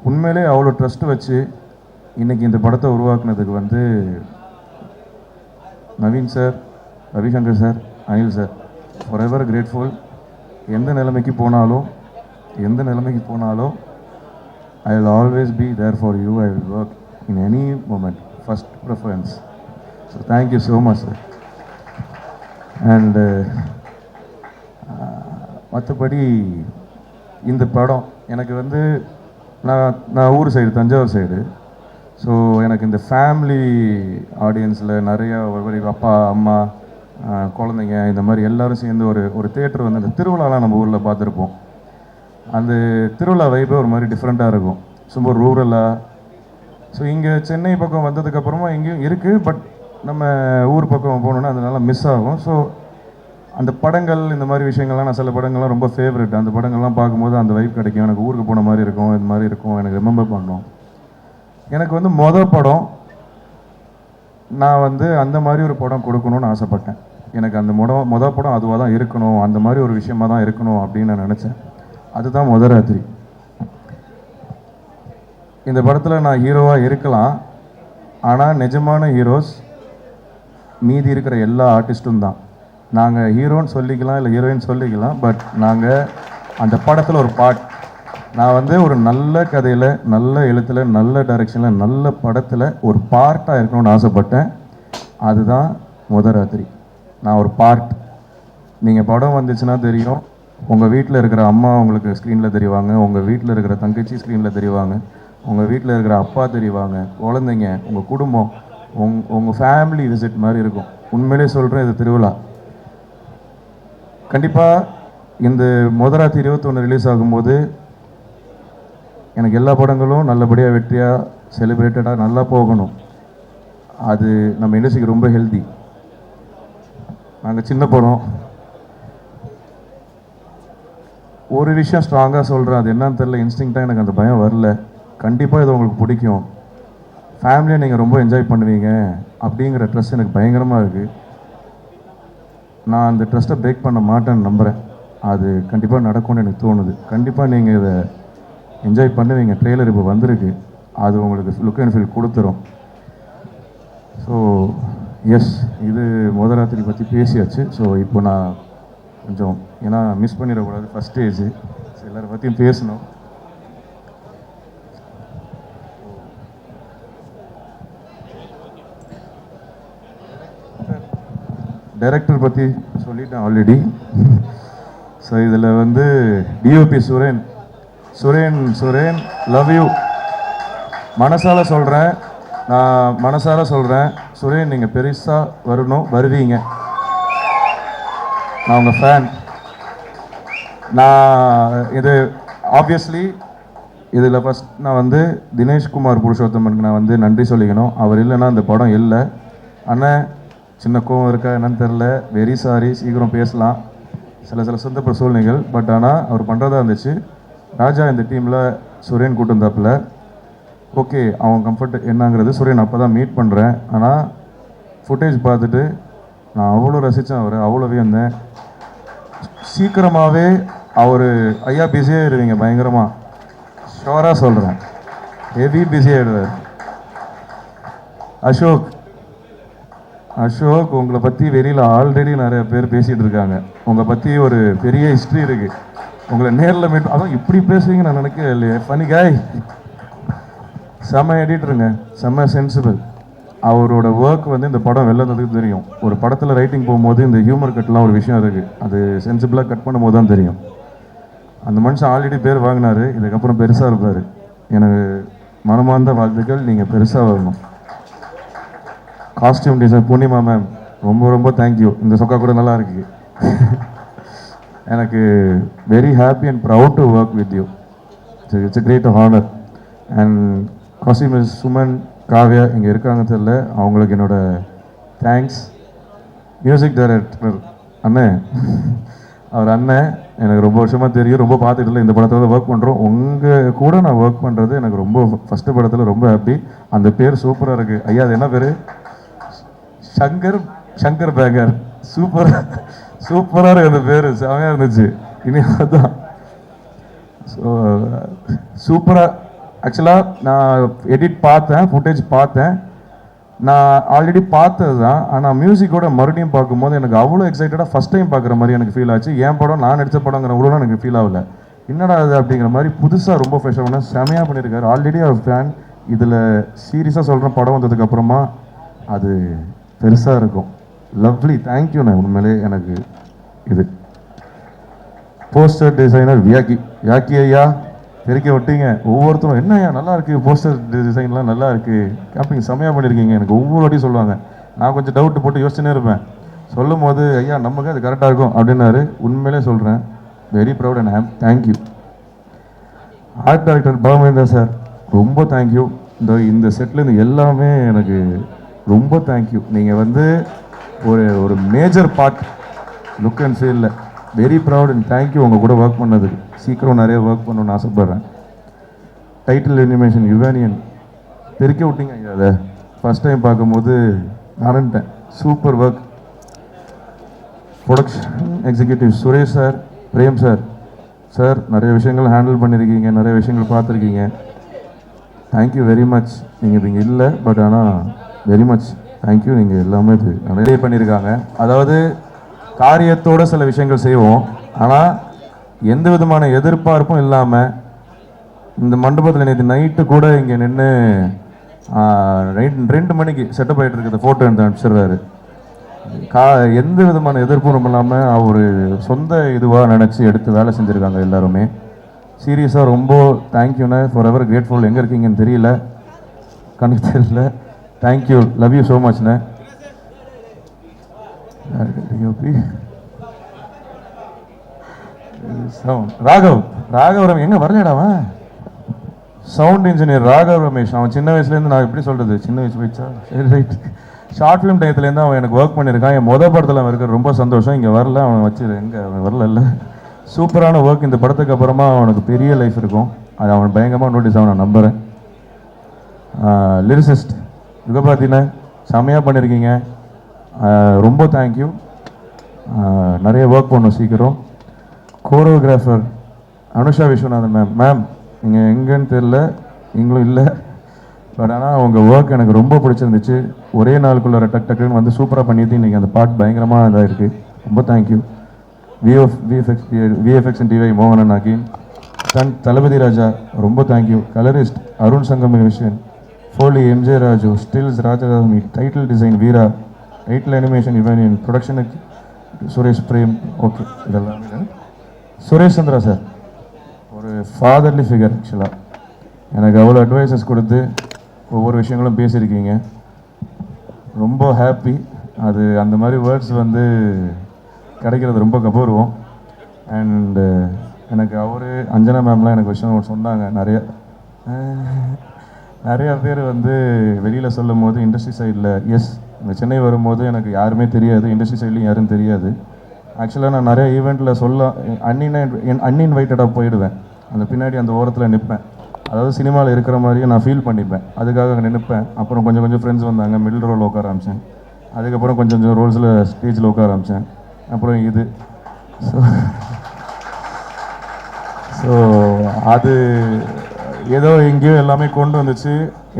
உண்மையிலே அவ்வளோ ட்ரஸ்ட்டு வச்சு இன்றைக்கி இந்த படத்தை உருவாக்குனதுக்கு வந்து Naveen sir, Ravishankar sir, Anil sir, forever grateful. எந்த நிலைமைக்கு போனாலும் I will always be there for you. I will work in any moment, first preference. So thank you so much sir. And மற்றபடி இந்த படம் எனக்கு வந்து நான் ஊர் சைடு, தஞ்சாவூர் சைடு. ஸோ எனக்கு இந்த ஃபேமிலி ஆடியன்ஸில் நிறையா அப்பா அம்மா குழந்தைங்க இந்த மாதிரி எல்லோரும் சேர்ந்து ஒரு தேட்டர் வந்து அந்த திருவிழாலாம் நம்ம ஊரில் பார்த்துருப்போம். அந்த திருவிழா வைப்பே ஒரு மாதிரி டிஃப்ரெண்ட்டாக இருக்கும், சும்மா ரூரலாக. ஸோ இங்கே சென்னை பக்கம் வந்ததுக்கப்புறமா எங்கேயும் இருக்குது, பட் நம்ம ஊர் பக்கம் போகணுன்னா அதனால மிஸ் ஆகும். ஸோ அந்த படங்கள் இந்த மாதிரி விஷயங்கள்லாம் நான் சில படங்கள்லாம் ரொம்ப ஃபேவரெட். அந்த படங்கள்லாம் பார்க்கும்போது அந்த வைப் கிடைக்கும், எனக்கு ஊருக்கு போன மாதிரி இருக்கும், இந்த மாதிரி இருக்கும், எனக்கு ரிமெம்பர் பண்ணோம். எனக்கு வந்து படம் நான் வந்து அந்த மாதிரி ஒரு படம் கொடுக்கணும்னு ஆசைப்பட்டேன். எனக்கு அந்த படம் அதுவாக தான் இருக்கணும், அந்த மாதிரி ஒரு விஷயமாக தான் இருக்கணும் அப்படின்னு நான் நினச்சேன். அதுதான் ராத்திரி. இந்த படத்தில் நான் ஹீரோவாக இருக்கலாம், ஆனால் நிஜமான ஹீரோஸ் மீதி இருக்கிற எல்லா ஆர்டிஸ்ட்டும் தான். நாங்கள் ஹீரோன்னு சொல்லிக்கலாம், இல்லை ஹீரோயின் சொல்லிக்கலாம், பட் நாங்கள் அந்த படத்தில் ஒரு பார்ட். நான் வந்து ஒரு நல்ல கதையில், நல்ல எழுத்தில், நல்ல டைரெக்ஷனில், நல்ல படத்தில் ஒரு பார்ட்டாக இருக்கணும்னு ஆசைப்பட்டேன். அதுதான் ராத்திரி. நான் ஒரு பார்ட். நீங்கள் படம் வந்துச்சுன்னா தெரியும், உங்கள் வீட்டில் இருக்கிற அம்மா உங்களுக்கு ஸ்க்ரீனில் தெரிவாங்க, உங்கள் வீட்டில் இருக்கிற தங்கச்சி ஸ்க்ரீனில் தெரிவாங்க, உங்கள் வீட்டில் இருக்கிற அப்பா தெரிவாங்க, குழந்தைங்க, உங்கள் குடும்பம், உங்கள் ஃபேமிலி விசிட் மாதிரி இருக்கும். உண்மையிலே சொல்கிறேன், இது திருவிழா. கண்டிப்பாக இந்த ராத்திரி 21 ரிலீஸ் ஆகும்போது எனக்கு எல்லா படங்களும் நல்லபடியாக வெற்றியாக செலிப்ரேட்டடாக நல்லா போகணும். அது நம்ம இண்டஸ்ட்ரிக்கு ரொம்ப ஹெல்தி. நாங்கள் சின்ன படம். ஒரு விஷயம் ஸ்ட்ராங்காக சொல்கிறேன், அது என்னன்னு தெரில, இன்ஸ்டிங்க்டாக எனக்கு அந்த பயம் வரல. கண்டிப்பாக இது உங்களுக்கு பிடிக்கும், ஃபேமிலியை நீங்கள் ரொம்ப என்ஜாய் பண்ணுவீங்க அப்படிங்கிற ட்ரஸ்ட் எனக்கு பயங்கரமாக இருக்குது. நான் அந்த ட்ரஸ்ட்டை பிரேக் பண்ண மாட்டேன்னு நம்புகிறேன். அது கண்டிப்பாக நடக்கும்னு எனக்கு தோணுது. கண்டிப்பாக நீங்கள் இதை என்ஜாய் பண்ணுவீங்க. ட்ரெய்லர் இப்போ வந்திருக்கு, அது உங்களுக்கு லுக் அண்ட் ஃபீல் கொடுத்துரும். ஸோ எஸ், இது ராத்திரி பற்றி பேசியாச்சு. ஸோ இப்போ நான் கொஞ்சம், ஏன்னா மிஸ் பண்ணிடக்கூடாது, ஃபஸ்ட் ஸ்டேஜ், எல்லாரை பற்றியும் பேசணும். டைரக்டர் பற்றி சொல்லிட்டேன் ஆல்ரெடி. ஸோ இதில் வந்து டிஓபி சுரேன் லவ் யூ. மனசால சொல்கிறேன், நான் மனசார சொல்கிறேன், சுரேன் நீங்கள் பெருசாக வருவீங்க. நான் உங்கள் ஃபேன். நான் இது ஆப்வியஸ்லி இதில் ஃபஸ்ட் நான் வந்து தினேஷ்குமார் புருஷோத்தமனுக்கு நான் வந்து நன்றி சொல்லிக்கணும். அவர் இல்லைன்னா இந்த படம் இல்லை. அண்ணன் சின்ன கோவம் இருக்கா என்னன்னு தெரில, வெரி சாரி, சீக்கிரம் பேசலாம், சில சந்தர்ப்ப சூழ்நிலைகள். பட் ஆனால் அவர் பண்ணுறதா இருந்துச்சு. ராஜா இந்த டீமில் சுரேன் கூட்டு வந்தாப்புல. ஓகே, அவன் கம்ஃபர்ட் என்னங்கிறது சுரேன் அப்போ தான் மீட் பண்ணுறேன். ஆனால் ஃபுட்டேஜ் பார்த்துட்டு நான் அவ்வளோ ரசித்தேன், அவர் அவ்வளோ வியந்தேன். சீக்கிரமாகவே அவர் ஐயா பிஸியாக இருவீங்க, பயங்கரமாக ஷோராக சொல்கிறேன், ஹெவி பிஸியாகிடுவார். அசோக் அசோக் உங்களை பற்றி வெளியில் ஆல்ரெடி நிறைய பேர் பேசிகிட்டு இருக்காங்க. உங்களை பற்றி ஒரு பெரிய ஹிஸ்ட்ரி இருக்குது. உங்களை நேரில் மீட் அதுவும் இப்படி பேசுவீங்க நான் நினைக்கவே இல்லையே. ஃபனி காய், செம்ம எடிட்டருங்க, செம்ம சென்சிபிள். அவரோட ஒர்க் வந்து இந்த படம் வெளில வந்ததுக்கு தெரியும். ஒரு படத்தில் ரைட்டிங் போகும்போது இந்த ஹியூமர் கட்லாம் ஒரு விஷயம் இருக்குது. அது சென்சிபிளாக கட் பண்ணும்போது தான் தெரியும். அந்த மனுஷன் ஆல்ரெடி பேர் வாங்கினார், இதுக்கப்புறம் பெருசாக இருப்பார். எனக்கு மனமார்ந்த வாழ்த்துக்கள், நீங்கள் பெருசாக வரணும். காஸ்டியூம் டிசைன் பூர்ணிமா மேம், ரொம்ப ரொம்ப தேங்க்யூ. இந்த சொக்கா கூட நல்லா இருக்கு. எனக்கு very happy and proud to work with you. It's a great honor. And costume miss Suman, Kavya இங்கே இருக்காங்க தெரியல, அவங்களுக்கு என்னோட தேங்க்ஸ். மியூசிக் டைரக்டர் அண்ணன், அவர் அண்ணன் எனக்கு ரொம்ப வருஷமாக தெரியும், ரொம்ப பார்த்துட்டு இல்லை. இந்த படத்தில் ஒர்க் பண்ணுறோம். உங்கள் கூட நான் ஒர்க் பண்ணுறது எனக்கு ரொம்ப ஃபஸ்ட்டு படத்தில் ரொம்ப ஹாப்பி. அந்த பேர் சூப்பராக இருக்குது. ஐயா அது என்ன பேர்? சங்கர் பேக்கர். சூப்பராக இருக்குது அந்த பேர், செமையாக இருந்துச்சு. இனி அதுதான் ஸோ சூப்பராக. ஆக்சுவலாக நான் எடிட் பார்த்தேன், ஃபுட்டேஜ் பார்த்தேன். நான் ஆல்ரெடி பார்த்தது தான். ஆனால் மியூசிக்கோட மறுபடியும் பார்க்கும்போது எனக்கு அவ்வளோ எக்ஸைட்டடாக ஃபஸ்ட் டைம் பார்க்குற மாதிரி எனக்கு ஃபீல் ஆச்சு. என் படம் நான் நடித்த படங்கிற அவ்வளோ எனக்கு ஃபீல் ஆகல. என்னடா அது அப்படிங்கிற மாதிரி புதுசாக ரொம்ப ஃப்ரெஷ்ஷாக பண்ண செமையாக பண்ணியிருக்காரு. ஆல்ரெடி அவர் ஃபேன். இதில் சீரியஸாக சொல்கிற படம் வந்ததுக்கப்புறமா அது பெருசாக இருக்கும். லவ்லி, தேங்க்யூண்ணே. உண்மையிலே எனக்கு இது போஸ்டர் டிசைனர் வியாக்கி ஐயா பெருக்க விட்டீங்க. ஒவ்வொருத்தரும் என்ன ஐயா நல்லா இருக்குது, போஸ்டர் டிசைன்லாம் நல்லா இருக்குது, கேம்பிங் செம்மையாக பண்ணியிருக்கீங்க. எனக்கு ஒவ்வொரு வாட்டியும் சொல்லுவாங்க. நான் கொஞ்சம் டவுட்டு போட்டு யோசிச்சுனே இருப்பேன். சொல்லும் போது ஐயா நமக்கு அது கரெக்டாக இருக்கும் அப்படின்னாரு. உண்மையிலே சொல்கிறேன், வெரி ப்ரௌட் அண்ட் ஹேம். Thank you. Art director Bamendra sir, ரொம்ப தேங்க்யூ. இந்த செட்லேருந்து எல்லாமே எனக்கு ரொம்ப தேங்க்யூ. நீங்கள் வந்து ஒரு மேஜர் பார்ட் லுக் அண்ட் ஃபீலில் வெரி ப்ரௌட் அண்ட் தேங்க்யூ. உங்கள் கூட ஒர்க் பண்ணதுக்கு சீக்கிரம் நிறைய ஒர்க் பண்ணணும்னு ஆசைப்பட்றேன். டைட்டில் அனிமேஷன் யுவானியன் பெருக்க விட்டீங்க ஐயா. அதை ஃபஸ்ட் டைம் பார்க்கும்போது நானுன்ட்டேன். Super work. Production executive Suresh sir, Prem sir, sir நிறைய விஷயங்கள் ஹேண்டில் பண்ணியிருக்கீங்க, நிறைய விஷயங்கள் பார்த்துருக்கீங்க. Thank you very much. நீங்கள் இது இங்கே இல்லை, பட் ஆனால் வெரி மச் தேங்க்யூ. நீங்கள் எல்லாமே இது நிறைய பண்ணியிருக்காங்க. அதாவது காரியத்தோடு சில விஷயங்கள் செய்வோம், ஆனால் எந்த விதமான எதிர்பார்ப்பும் இல்லாமல் இந்த மண்டபத்தில் நேற்று நைட்டு கூட இங்கே நின்று நைட் 2 மணிக்கு செட்டப் ஆகிட்டு இருக்கிற ஃபோட்டோ எடுத்து அனுப்பிச்சிடுறாரு. எந்த விதமான எதிர்ப்பும் இல்லாமல் அவர் சொந்த இதுவாக நினச்சி எடுத்து வேலை செஞ்சுருக்காங்க எல்லாருமே. சீரியஸாக ரொம்ப தேங்க்யூண்ணே. For ever grateful. எங்கே இருக்கீங்கன்னு தெரியல, கணக்கு தெரியல. தேங்க்யூ, லவ் யூ ஸோ மச்ண்ணே. ராகவ் ரமேஷ் எங்கே வரலடாவன்? Sound engineer Raghav Ramesh. அவன் சின்ன வயசுலேருந்து, நான் எப்படி சொல்கிறது, சின்ன வயசு போயிடுச்சா, சரி ரைட், ஷார்ட் ஃபிலிம் டயத்துலேருந்து அவன் எனக்கு ஒர்க் பண்ணியிருக்கான். என் படத்தில் அவன் இருக்கிற ரொம்ப சந்தோஷம். இங்கே வரல, அவன் வச்சு எங்கே அவன் வரல. இல்லை, சூப்பரான ஒர்க். இந்த படத்துக்கு அப்புறமா அவனுக்கு பெரிய லைஃப் இருக்கும். அது அவன் பயங்கரமாக நோட்டீஸ் ஆகும், நான் நம்புகிறேன். லிரிசிஸ்ட் யுகபாத்தின செம்மையாக பண்ணியிருக்கீங்க. ரொம்ப தேங்க்யூ. நிறைய ஒர்க் பண்ணணும் சீக்கிரம். கோரியோகிராஃபர் அனுஷா விஸ்வநாதன் மேம், நீங்கள் எங்கேன்னு தெரில, நீங்களும் இல்லை, பட் ஆனால் உங்கள் ஒர்க் எனக்கு ரொம்ப பிடிச்சிருந்துச்சு. ஒரே நாளுக்குள்ள டக்குன்னு வந்து சூப்பராக பண்ணிட்டு இன்றைக்கி அந்த பாட் பயங்கரமாக இதாக இருக்குது. ரொம்ப தேங்க்யூ. விஎஃப்எக்ஸ் அண்ட் டிவை மோகனன் அகீன். தளபதி ராஜா ரொம்ப thank you. Colourist Arun Sangam vision. Foley MJ Raju. Stills ராஜராமி. Title design Veera. Title animation யுவானியன். ப்ரொடக்ஷனுக்கு சுரேஷ் பிரேம். ஓகே, இதெல்லாம் சுரேஷ் சந்திரா சார் ஒரு ஃபாதர்லி ஃபிகர். ஆக்சுவலாக எனக்கு அவ்வளோ அட்வைசஸ் கொடுத்து ஒவ்வொரு விஷயங்களும் பேசியிருக்கீங்க. ரொம்ப ஹாப்பி. அது அந்த மாதிரி வேர்ட்ஸ் வந்து கிடைக்கிறது ரொம்ப கௌரவம். அண்டு எனக்கு அவர் அஞ்சனா மேம்லாம் எனக்கு விஷயம் சொன்னாங்க. நிறையா பேர் வந்து வெளியில் சொல்லும் போது இண்டஸ்ட்ரி சைடில், எஸ் இந்த சென்னை வரும்போது எனக்கு யாருமே தெரியாது, இண்டஸ்ட்ரி சைட்லையும் யாரும் தெரியாது. ஆக்சுவலாக நான் நிறைய ஈவெண்ட்டில் அன்இன்வைட்டடாக போயிடுவேன். அந்த பின்னாடி அந்த ஓரத்தில் நிற்பேன். அதாவது சினிமாவில் இருக்கிற மாதிரியே நான் ஃபீல் பண்ணிப்பேன். அதுக்காக நினைப்பேன். அப்புறம் கொஞ்சம் ஃப்ரெண்ட்ஸ் வந்தாங்க, மிடில் ரோல் உட்கார ஆரம்பித்தேன். அதுக்கப்புறம் கொஞ்சம் ரோல்ஸில் ஸ்டேஜில் உட்கார ஆரம்பித்தேன். அப்புறம் இது ஸோ அது ஏதோ எங்கேயோ எல்லாமே கொண்டு வந்துச்சு.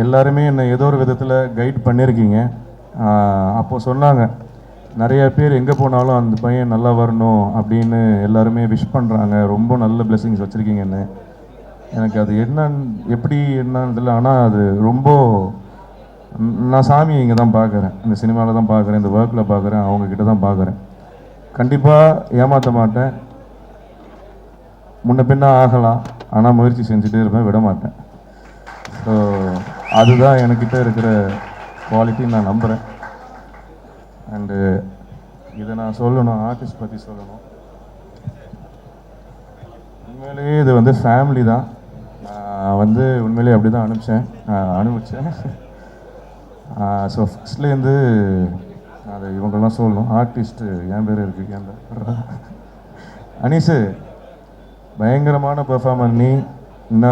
எல்லாருமே என்னை ஏதோ ஒரு விதத்தில் கைட் பண்ணியிருக்கீங்க. அப்போது சொன்னாங்க, நிறைய பேர் எங்கே போனாலும் அந்த பையன் நல்லா வரணும் அப்படின்னு எல்லாருமே விஷ் பண்ணுறாங்க, ரொம்ப நல்ல பிளெஸிங்ஸ் வச்சுருக்கீங்கன்னு. எனக்கு அது எப்படி என்னன்னு தெரியல. ஆனால் அது ரொம்ப, நான் சாமியை இங்கே தான் பார்க்குறேன், இந்த சினிமாவில் தான் பார்க்குறேன், இந்த ஒர்க்கில் பார்க்குறேன், அவங்கக்கிட்ட தான் பார்க்குறேன். கண்டிப்பாக ஏமாற்ற மாட்டேன். முன்ன பின்ன ஆகலாம், ஆனால் முயற்சி செஞ்சுட்டே இருப்பேன், விட மாட்டேன். ஸோ அதுதான் என்கிட்ட இருக்கிற குவாலிட்டின்னு நான் நம்புகிறேன். அண்டு இதை நான் சொல்லணும், ஆர்டிஸ்ட் பற்றி சொல்லணும். உண்மையிலேயே இது வந்து ஃபேமிலி தான். நான் வந்து உண்மையிலேயே அப்படி தான் அனுப்பிச்சேன். ஸோ ஃபஸ்ட்லேருந்து அதை இவங்கெல்லாம் சொல்லணும். ஆர்டிஸ்ட்டு என் பேர் இருக்குது, என் பேர் அனீஸு, பயங்கரமான பெர்ஃபார்மர் நீ. என்ன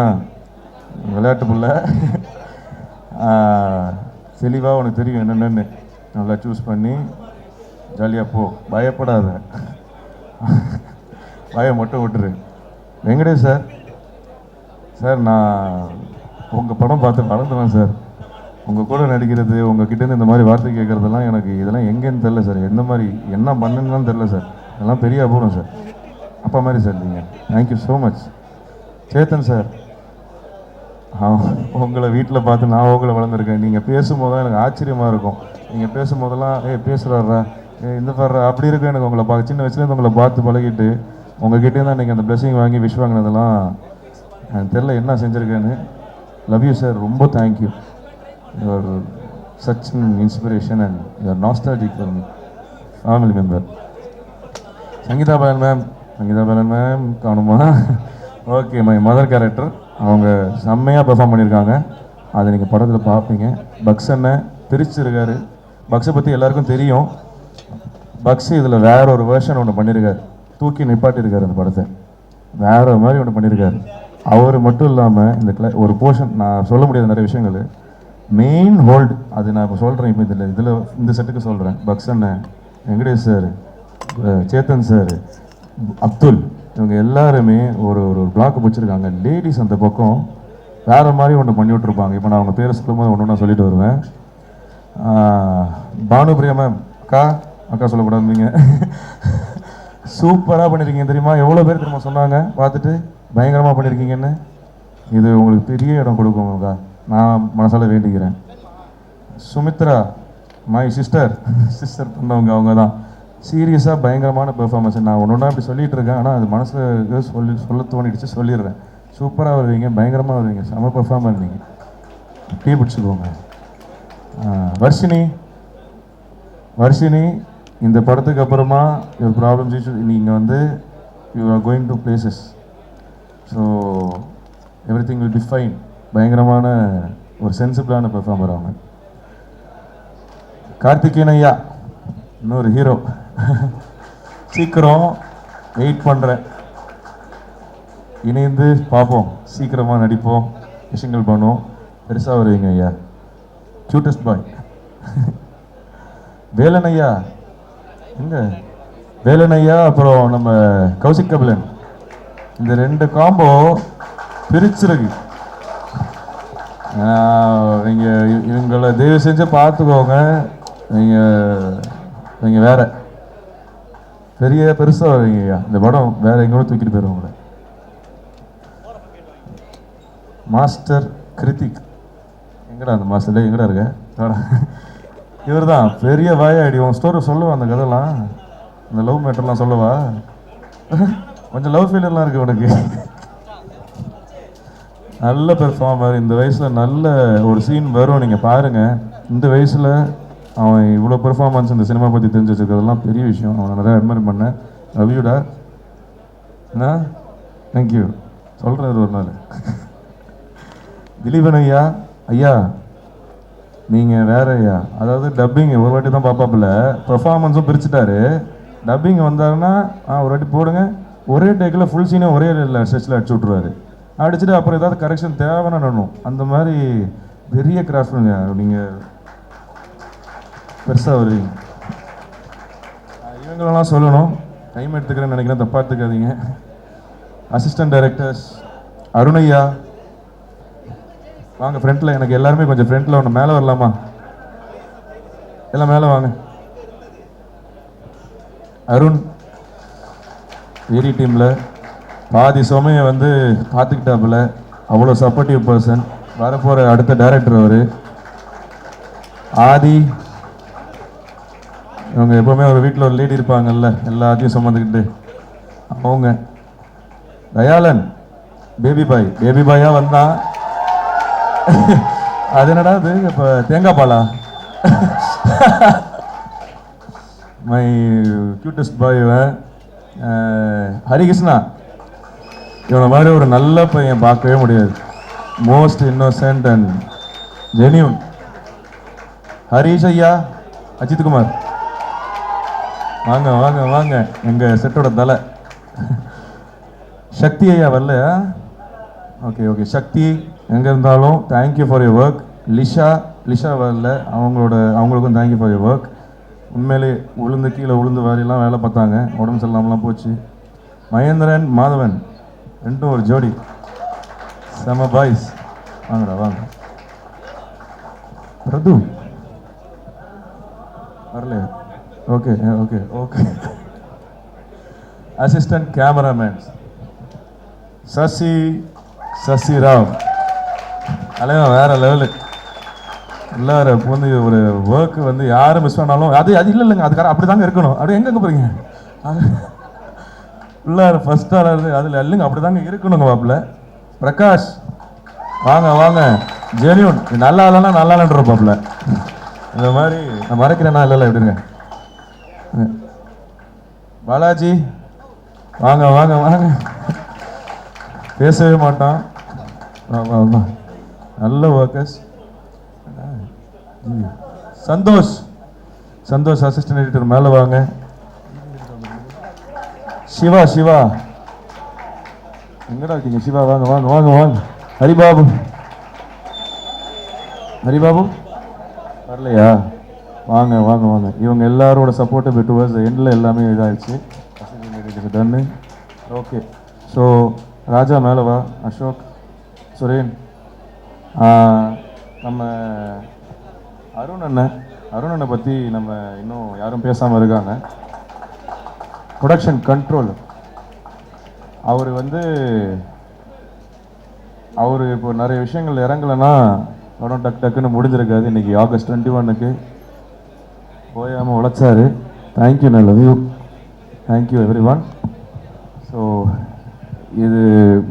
விளையாட்டு புள்ள, தெளிவாக உனக்கு தெரியும் என்னென்னு. நல்லா சூஸ் பண்ணி ஜாலியாக போ, பயப்படாத, பயம் மட்டும் விட்டுரு. வெங்கடேஷ் சார், சார் நான் உங்கள் படம் பார்த்து வளர்ந்துவேன் சார். உங்கள் கூட நடிக்கிறது, உங்கள் கிட்டேருந்து இந்த மாதிரி வார்த்தை கேட்குறதெல்லாம் எனக்கு இதெல்லாம் எங்கேன்னு தெரில சார். எந்த மாதிரி என்ன பண்ணுன்னு தெரில சார். இதெல்லாம் பெரிய அபூர்வம் சார். அப்பா மாதிரி சார் நீங்கள். Thank you so much. Chetan sir, உங்களை வீட்டில் பார்த்து நான் உங்களை வளர்ந்துருக்கேன். நீங்கள் பேசும்போது தான் எனக்கு ஆச்சரியமாக இருக்கும். நீங்கள் பேசும்போதெல்லாம் பேசுகிறாரா, இந்த பாடுறா அப்படி இருக்கும். எனக்கு உங்களை பார்க்க சின்ன வயசுலேருந்து உங்களை பார்த்து பழகிட்டு உங்ககிட்டே தான் நீங்கள் அந்த பிளெஸிங் வாங்கி விஷ் வாங்கினதெல்லாம் எனக்கு தெரில என்ன செஞ்சுருக்கேன்னு. லவ் யூ சார், ரொம்ப thank you. Your such an inspiration and your nostalgic family member. Sangeetha Balan ma'am காணுமா? Okay, my mother character. அவங்க செம்மையாக பெர்ஃபார்ம் பண்ணியிருக்காங்க. அதை நீங்கள் படத்தில் பார்ப்பீங்க. பக்ஸ் அண்ணன் பிரிச்சிருக்காரு. பக்ஸை பற்றி எல்லாருக்கும் தெரியும். பக்ஸ் இதில் வேற ஒரு வேர்ஷன் ஒன்று பண்ணியிருக்காரு, தூக்கி நிப்பாட்டியிருக்காரு. அந்த படத்தை வேற மாதிரி ஒன்று பண்ணியிருக்காரு. அவர் மட்டும் இல்லாமல் இந்த ஒரு போர்ஷன், நான் சொல்ல முடியாத நிறைய விஷயங்கள், மெயின் ஹோல்டு அது நான் இப்போ சொல்கிறேன். இப்போ இதில் இந்த செட்டுக்கு சொல்கிறேன். பக்ஸ் அண்ணன், வெங்கடேஷ் சார், சேத்தன் சார், அப்துல், இவங்க எல்லாருமே ஒரு ஒரு பிளாக் பிடிச்சிருக்காங்க. லேடிஸ் அந்த பக்கம் வேறு மாதிரி ஒன்று பண்ணி விட்ருப்பாங்க. இப்போ நான் அவங்க பேரை சொல்லும்போது ஒன்று நான் சொல்லிட்டு வருவேன். பானுபிரியா மேம், அக்கா சொல்லக்கூடாது, நீங்கள் சூப்பராக பண்ணியிருக்கீங்க தெரியுமா? எவ்வளோ பேர் தெரியுமா சொன்னாங்க பார்த்துட்டு பயங்கரமாக பண்ணியிருக்கீங்கன்னு. இது உங்களுக்கு பெரிய இடம் கொடுக்கும்க்கா, நான் மனசால வேண்டிக்கிறேன். சுமித்ரா, மை சிஸ்டர் பண்ணவங்க, அவங்க தான் சீரியஸாக பயங்கரமான பெர்ஃபார்மன்ஸ். நான் ஒன்று அப்படி சொல்லிகிட்டு இருக்கேன், ஆனால் அது மனசில் சொல்ல தோணிடுச்சு, சொல்லிடுறேன். சூப்பராக வருவீங்க, பயங்கரமாக வருவீங்க, செம பெர்ஃபார்மர் நீங்கள். டீ பிடிச்சிக்கோங்க. வர்ஷினி, இந்த படத்துக்கு அப்புறமா யுவர் ப்ராப்ளம்ஸ் இஷ்யூ, நீங்கள் வந்து you are going to places. So every thing will be fine. பயங்கரமான ஒரு சென்சிபிளான பெர்ஃபார்மர் அவங்க. கார்த்திகேயன் ஐயா, இன்னொரு ஹீரோ, சீக்கிரம் வெயிட் பண்ணுறேன். இணைந்து பார்ப்போம், சீக்கிரமாக நடிப்போம், விஷயங்கள் பண்ணுவோம், பெருசாக வருவீங்க ஐயா. கியூட்டஸ்ட் பாய். வேலன் ஐயா, எங்க வேலன் ஐயா, அப்புறம் நம்ம கௌசிக் கபிலன், இந்த ரெண்டு காம்போ பிரிச்சிருக்கு. நீங்கள் இவங்களை தயவு செஞ்சு பார்த்துக்கோங்க. நீங்கள் வேற பெருசாக வருவீங்க ஐயா. இந்த படம் வேற எங்கேயும் தூக்கிட்டு போயிடுவாங்க. மாஸ்டர் கிருத்திக், எங்கடா அந்த மாஸ்டர்ல எங்கடா இருக்க? இவர் தான் பெரிய வாயாடி. உன் ஸ்டோரி சொல்லவா? அந்த கதைலாம், அந்த லவ் மேட்டர்லாம் சொல்லவா? கொஞ்சம் லவ் ஃபெயிலியர்லாம் இருக்கு உனக்கு. நல்ல பெர்ஃபார்மர். இந்த வயசில் நல்ல ஒரு சீன் வரும், நீங்கள் பாருங்கள். இந்த வயசில் அவன் இவ்வளோ பெர்ஃபார்மன்ஸ் இந்த சினிமா பற்றி தெரிஞ்சு வச்சுருக்கிறதெல்லாம் பெரிய விஷயம். அவனை நிறையா அட்மைர் பண்ணேன். லவ்யூடா. என்ன? தேங்க்யூ. சொல்கிறார் ஒரு நாள். திலீபன் ஐயா, நீங்கள் வேற ஐயா. அதாவது டப்பிங் ஒரு வாட்டி தான் பார்ப்பாப்புல, பெர்ஃபார்மன்ஸும் பிரிச்சுட்டாரு. டப்பிங் வந்தாருன்னா ஒரு வாட்டி போடுங்க, ஒரே டேக்கில் ஃபுல் சீனை ஒரே ஸ்டெச்சில் அடிச்சு விட்ருவாரு. அடிச்சுட்டு அப்புறம் ஏதாவது கரெக்ஷன் தேவைன்னா நடணும். அந்த மாதிரி பெரிய கிராஃப்டுங்க. நீங்கள் பெருசாக வருவீங்க. இவங்களெல்லாம் சொல்லணும், டைம் எடுத்துக்கிறேன்னு நினைக்கிறேன், தப்பாக எடுத்துக்காதீங்க. அசிஸ்டன்ட் டைரக்டர்ஸ் அருணையா, வாங்க ஃப்ரண்ட்டில், எனக்கு எல்லாருமே கொஞ்சம் ஃப்ரண்ட்டில் ஒன்று மேலே வரலாமா? எல்லாம் மேலே வாங்க. அருண் ஏரி டீமில் பாதி சமயம் வந்து பார்த்துக்கிட்டாப்புல, அவ்வளோ சப்போர்ட்டிவ் பர்சன். வரப்போகிற அடுத்த டைரக்டர் அவர். ஆதி, இவங்க எப்போவுமே ஒரு வீட்டில் ஒரு லேடி இருப்பாங்கல்ல, எல்லாத்தையும் சுமந்துக்கிட்டு அவங்க. தயாளன் பேபி பாயாக வந்தான். அது என்னடா இது இப்போ தேங்காய் பாலா? மை கியூட்டஸ்ட் பாய் இவன். ஹரிகிருஷ்ணா, இவனை மாதிரி ஒரு நல்ல பையன் பார்க்கவே முடியாது. Most innocent and genuine. Harish ஐயா, அஜித் குமார், வாங்க வாங்க வாங்க, எங்கள் செட்டோட தலை. சக்தி ஐயா வரலையா? ஓகே ஓகே, சக்தி எங்கே இருந்தாலும் thank you for your work. Lisha வரல, அவங்களுக்கும் தேங்க்யூ ஃபார் யுவர் ஒர்க். உண்மையிலே கீழே உளுந்து வாரிலாம் வேலை பார்த்தாங்க, உடம்பு சரியில்லாமலாம் போச்சு. மகேந்திரன், மாதவன் ரெண்டும் ஒரு ஜோடி, செம பாய்ஸ். வாங்கடா வாங்க. பிரது வரலையா? Okay okay okay. Assistant cameraman சசிராவ், தலைவன் வேற லெவலு. எல்லாரும் வந்து ஒரு ஒர்க்கு வந்து யாரும் மிஸ் பண்ணாலும் அது இல்லைங்க, அதுக்காக அப்படி தாங்க இருக்கணும். அப்படி எங்கெங்க போறீங்க? உள்ளார ஃபர்ஸ்ட் ஆளர் அதில் இல்லைங்க, அப்படி தாங்க இருக்கணுங்க. பாப்பில் பிரகாஷ், வாங்க வாங்க. ஜெனியூன், நல்லா இல்லைன்னா நல்லா இல்லைன்ற பாப்பில். இந்த மாதிரி நான் மறைக்கிறேன்னா இல்லைல்ல, எப்படிங்க. பாலாஜி, வாங்க வாங்க வாங்க. பேசவே மாட்டான். நல்ல ஒர்க்கர்ஸ். சந்தோஷ் அசிஸ்டன்ட் எடிட்டர், மேலே வாங்க. சிவா எங்கடா இருக்கீங்க? சிவா வாங்க வாங்க வாங்க வாங்க. ஹரிபாபு வரலையா? வாங்க வாங்க வாங்க. இவங்க எல்லாரோட சப்போர்ட்டு டுவர்ட்ஸ் எண்டில் எல்லாமே இதாகிடுச்சு. டன்னு. ஓகே, ஸோ ராஜா மேலே வா. அசோக், சுரேன், நம்ம அருண் அண்ணனை பற்றி நம்ம இன்னும் யாரும் பேசாமல் இருக்காங்க. ப்ரொடக்ஷன் கண்ட்ரோல், அவர் இப்போ நிறைய விஷயங்கள் இறங்கலைன்னா படம் டக்குன்னு முடிஞ்சிருக்காது. இன்றைக்கி ஆகஸ்ட் 21க்கு போயாமல் உழைச்சாரு. தேங்க்யூ, நான் love you. Thank you every one. So இது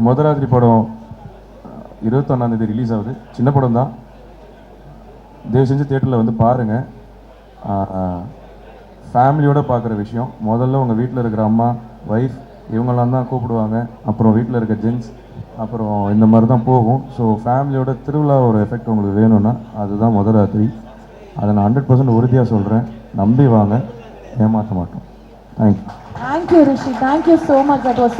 முதராத்திரி படம் 21ஆம் தேதி ரிலீஸ் ஆகுது. சின்ன படம் தான், தயவு செஞ்சு தியேட்டரில் வந்து பாருங்கள். ஃபேமிலியோடு பார்க்குற விஷயம். முதல்ல உங்கள் வீட்டில் இருக்கிற அம்மா, ஒய்ஃப், இவங்கெல்லாம் தான் கூப்பிடுவாங்க. அப்புறம் வீட்டில் இருக்க ஜென்ஸ், அப்புறம் இந்த மாதிரி தான் போகும். ஸோ ஃபேமிலியோட திருவிழா ஒரு எஃபெக்ட் உங்களுக்கு வேணும்னா அதுதான் முதராத்திரி. அதை நான் 100% உறுதியாக சொல்கிறேன். நம்பி வாங்க, ஏமாற்ற மாட்டோம். Thank you. Thank you, Rishi. Thank you so much. That was